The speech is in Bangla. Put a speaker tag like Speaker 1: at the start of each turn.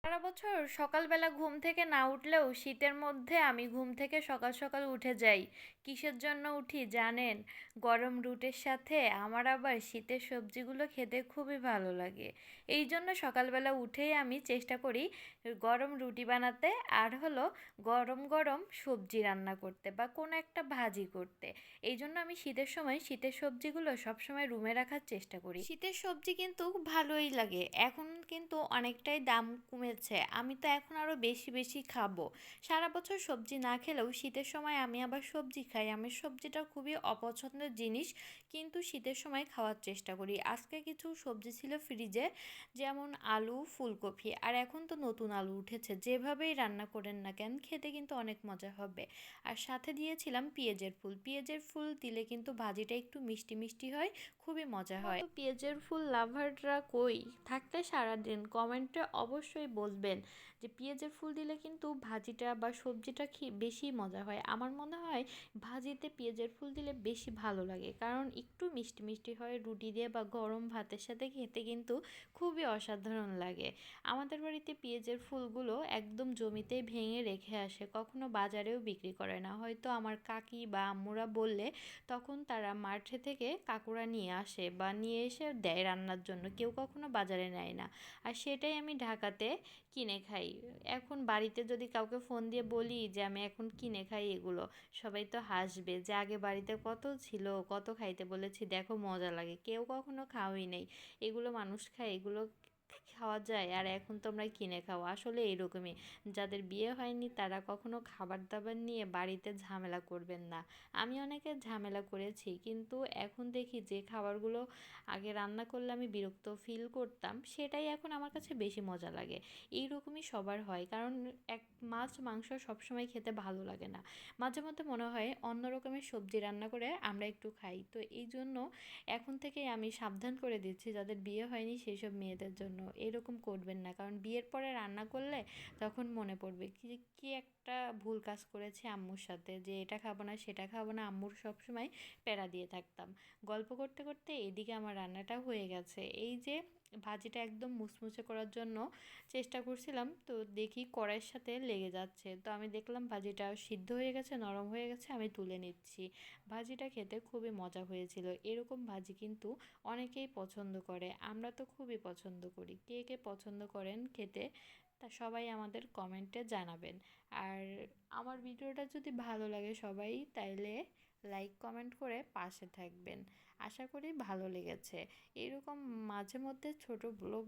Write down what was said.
Speaker 1: সারা বছর সকালবেলা ঘুম থেকে না উঠলেও শীতের মধ্যে আমি ঘুম থেকে সকাল সকাল উঠে যাই। কিসের জন্য উঠি জানেন? গরম রুটির সাথে আমার আবার শীতের সবজিগুলো খেতে খুবই ভালো লাগে। এই জন্য সকালবেলা উঠেই আমি চেষ্টা করি গরম রুটি বানাতে, আর হলো গরম গরম সবজি রান্না করতে বা কোনো একটা ভাজি করতে। এই জন্য আমি শীতের সময় শীতের সবজিগুলো সবসময় রুমে রাখার চেষ্টা করি। শীতের সবজি কিন্তু ভালোই লাগে, এখন কিন্তু অনেকটাই দাম কমেছে। আমি তো এখন আরও বেশি বেশি খাবো। সারা বছর সবজি না খেলেও শীতের সময় আমি আবার সবজি খাই। আমি সবজিটা খুবই অপছন্দের জিনিস, কিন্তু শীতের সময় খাওয়ার চেষ্টা করি। আজকে কিছু সবজি ছিল ফ্রিজে, যেমন আলু, ফুলকপি, আর এখন তো নতুন আলু উঠেছে। যেভাবেই রান্না করেন না কেন খেতে কিন্তু অনেক মজা হবে। আর সাথে দিয়েছিলাম পেঁয়াজের ফুল। পেঁয়াজের ফুল দিলে কিন্তু ভাজিটা একটু মিষ্টি মিষ্টি হয়, খুবই মজা হয়। তো পেঁয়াজের ফুল লাভাররা কই থাকতে সারাদিন কমেন্টে অবশ্যই বলবেন যে পেঁয়াজের ফুল দিলে কিন্তু ভাজিটা বা সবজিটা বেশি মজা হয়। আমার মনে হয় ভাজিতে পেঁয়াজের ফুল দিলে বেশি ভালো লাগে, কারণ একটু মিষ্টি মিষ্টি হয়, রুটি দিয়ে বা গরম ভাতের সাথে খেতে কিন্তু খুবই অসাধারণ লাগে। আমাদের বাড়িতে পেঁয়াজের ফুলগুলো একদম জমিতেই ভেঙে রেখে আসে, কখনো বাজারেও বিক্রি করে না। হয়তো আমার কাকি বা আম্মুরা বললে তখন তারা মাঠে থেকে কাকুরা নিয়ে আসে বা নিয়ে এসে দেয় রান্নার জন্য, কেউ কখনো বাজারে নেয় না। আর সেটাই আমি ঢাকাতে কিনে খাই। এখন বাড়িতে যদি কাউকে ফোন দিয়ে বলি যে আমি এখন কিনে খাই এগুলো, সবাই তো হাসবে যে আগে বাড়িতে কত ছিল, কত খাইতে বলেছি, দেখো মজা লাগে, কেউ কখনো খাওয়াই নেই। এগুলো মানুষ খায়, এগুলো খাওয়া যায়, আর এখন তোমরা কিনে খাও। আসলে এরকমই, যাদের বিয়ে হয়নি তারা কখনো খাবার দাবার নিয়ে বাড়িতে ঝামেলা করবেন না। আমি অনেকে ঝামেলা করেছি, কিন্তু এখন দেখি যে খাবারগুলো আগে রান্না করলে আমি বিরক্ত ফিল করতাম, সেটাই এখন আমার কাছে বেশি মজা লাগে। এইরকমই সবার হয়, কারণ এক মাছ মাংস সবসময় খেতে ভালো লাগে না। মাঝে মধ্যে মনে হয় অন্য রকমের সবজি রান্না করে আমরা একটু খাই। তো এই জন্য এখন থেকেই আমি সাবধান করে দিচ্ছি যাদের বিয়ে হয়নি সেই সব মেয়েদের জন্য, এরকম করবেন না। কারণ বিয়ের পরে রান্না করলে তখন মনে পড়বে কি কি একটা ভুল কাজ করেছি আম্মুর সাথে, যে এটা খাবো না সেটা খাবো না, আম্মুর সবসময় প্যারা দিয়ে থাকতাম। গল্প করতে করতে এদিকে আমার রান্নাটা হয়ে গেছে। এই যে ভাজিটা একদম মুচমুচে করার জন্য চেষ্টা করছিলাম, তো দেখি কড়াইয়ের সাথে লেগে যাচ্ছে। তো আমি দেখলাম ভাজিটা সিদ্ধ হয়ে গেছে, নরম হয়ে গেছে, আমি তুলে নিচ্ছি। ভাজিটা খেতে খুবই মজা হয়েছিল। এরকম ভাজি কিন্তু অনেকেই পছন্দ করে, আমরা তো খুবই পছন্দ করি। কে কে পছন্দ করেন খেতে তা সবাই আমাদের কমেন্টে জানাবেন। আর আমার ভিডিওটা যদি ভালো লাগে সবাই, তাইলে লাইক কমেন্ট করে পাশে থাকবেন। আশা করি ভালো লেগেছে। এরকম মাঝে মধ্যে ছোট ব্লগ